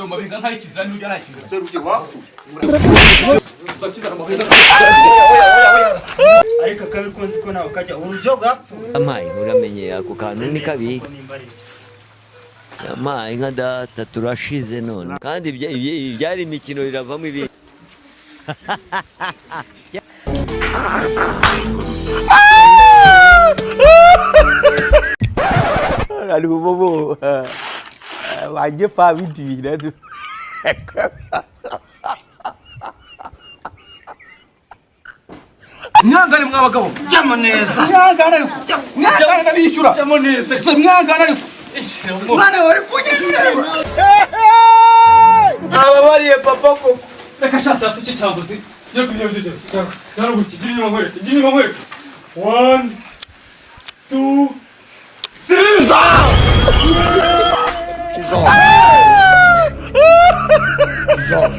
ayo mabenga nkayikizira n'ujya nakinga seruke wapfu uzakizana amabenga ariko kabikunzi ko nawe kajya urubyogo apfu amayi uramenye ako kantu ni kabi amayi nka data turashize none kandi ibyari imikino riravamo ibindi ari bobo wajye pa bidira tu mwangane mwabagabo jamo neza mwangane nabishyura jamo neza mwangane ariko mwana wari kunyura ababariye papa koko reka shata suke cyambuzi yo kubyo byo cyaro gukigiri nyuma nkwe igiri nyuma nkwe 1 2 3 Zon